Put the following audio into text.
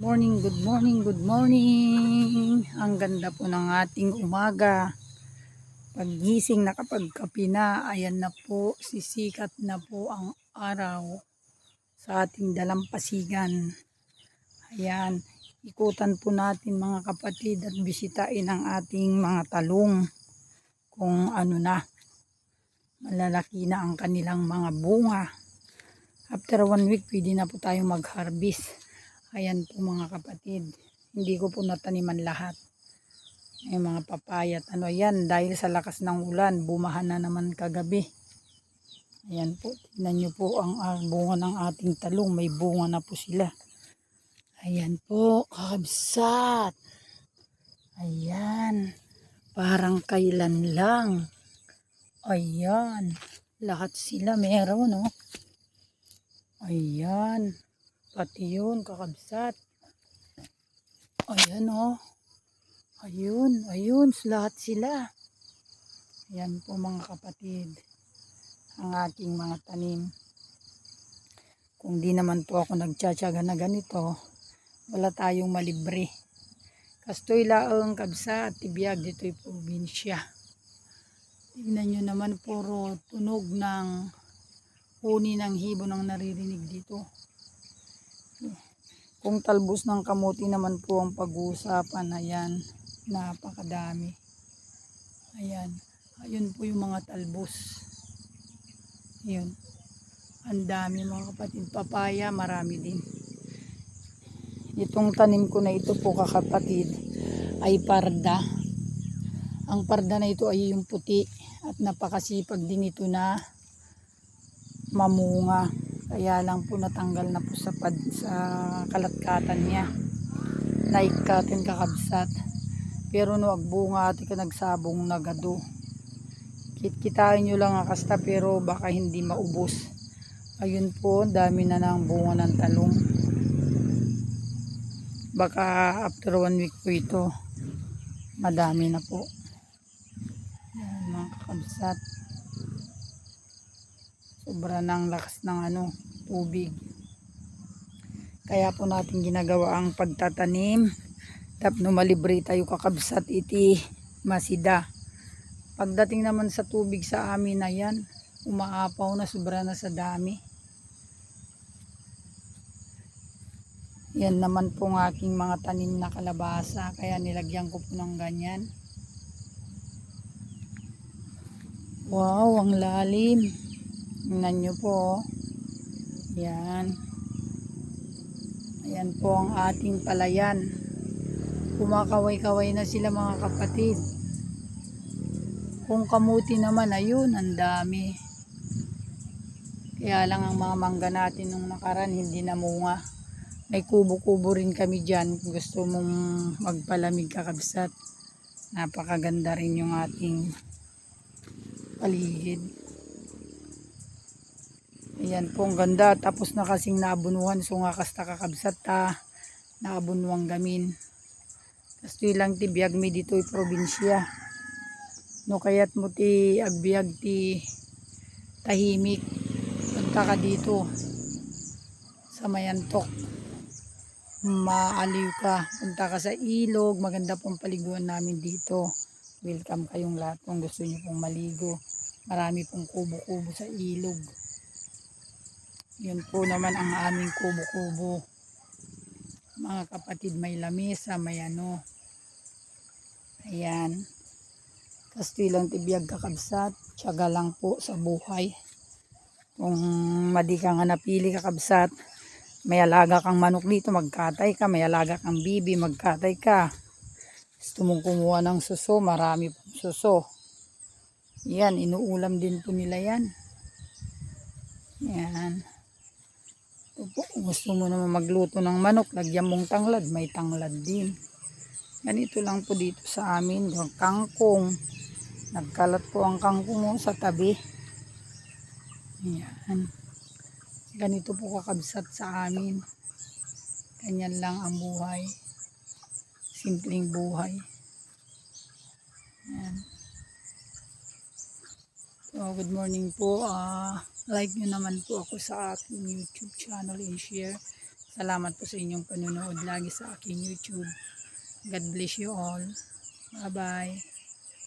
Morning, good morning, good morning. Ang ganda po ng ating umaga. Paggising nakapagkape na, ayan na po, sisikat na po ang araw sa ating dalampasigan. Ayan, ikutan po natin mga kapatid at bisitain ang ating mga talong kung ano na, malalaki na ang kanilang mga bunga. After 1 week, pwede na po tayong mag-harvest. Ayan po mga kapatid, hindi ko po nataniman lahat. May mga papaya at ano yan, dahil sa lakas ng ulan, bumaha na naman kagabi. Ayan po, tingnan nyo po ang bunga ng ating talong, may bunga na po sila. Ayan po, kakabsat. Ayan, parang kailan lang. Ayan, lahat sila meron, no? Ayan, pati yun, kakabsat. Ayan, oh. Ayun, lahat sila. Ayan po mga kapatid, ang aking mga tanim. Kung di naman po ako nagtsatsaga na ganito, wala tayong malibre. Kastoy laang kabsa at tibiyag dito'y probinsya. Tignan nyo naman, puro tunog ng huni ng hibon ang naririnig dito. Kung talbos ng kamuti naman po ang pag-uusapan, ayan, napakadami. Ayan, ayun po yung mga talbos. Yun, ang dami mga kapatid. Papaya, marami din. Itong tanim ko na ito po kakapatid ay parda. Ang parda na ito ay yung puti at napakasipag din ito na mamunga. Kaya lang po natanggal na po sa kalatkatan niya. Naikatin kakabsat. Pero no agbunga ati ka nagsabong nagado. Kitain nyo lang akasta pero baka hindi maubos. Ayun po, dami na ng bunga ng talong. Baka after 1 week po ito, madami na po. Yan mga kakabsat. Sobra ng lakas ng tubig. Kaya po natin ginagawa ang pagtatanim. Tapno malibre tayo kakabsat iti masida. Pagdating naman sa tubig sa amin na yan, umaapaw na, sobra na sa dami. Yan naman po ng aking mga tanim na kalabasa, kaya nilagyan ko po ng ganyan. Wow, ang lalim. Tingnan nyo po. Yan. Ayan po ang ating palayan. Kumakaway-kaway na sila mga kapatid. Kung kamuti naman, ayun, ang dami. Kaya lang ang mga mangga natin nung nakaraan hindi namunga. May kubo-kubo rin kami dyan. Kung gusto mong magpalamig kakabsat, napakaganda rin yung ating paligid. Ayan po, ang ganda. Tapos na kasing naabunuhan. So nga kasta kakabsat naabunuang gamin. Kasto lang ti biyag mi dito'y probinsya. No kaya't mo ti agbiag ti tahimik. Punta ka dito sa Mayantok. Maaliw ka. Punta ka sa ilog. Maganda pong paliguan namin dito. Welcome kayong lahat kung gusto nyo pong maligo. Marami pong kubo-kubo sa ilog. Yun po naman ang aming kubo-kubo. Mga kapatid, may lamesa, may Ayan. Kastilang tibiyag kakabsat. Tiyaga lang po sa buhay. Kung madi ka nga napili kakabsat, may alaga kang manok dito, magkatay ka. May alaga kang bibi, magkatay ka. Gusto mong kumuha ng suso, marami pong suso. Yan, inuulam din po nila yan. Yan. Gusto mo naman magluto ng manok, lagyan mong tanglad, may tanglad din. Ganito lang po dito sa amin, yung kangkong. Nagkalat po ang kangkong sa tabi. Yan. Ganito po kakabsat sa amin. Ganyan lang ang buhay. Simpleng buhay. Yan. So, good morning po. Like nyo naman po ako sa aking YouTube channel and share. Salamat po sa inyong panunood lagi sa aking YouTube. God bless you all. Bye-bye.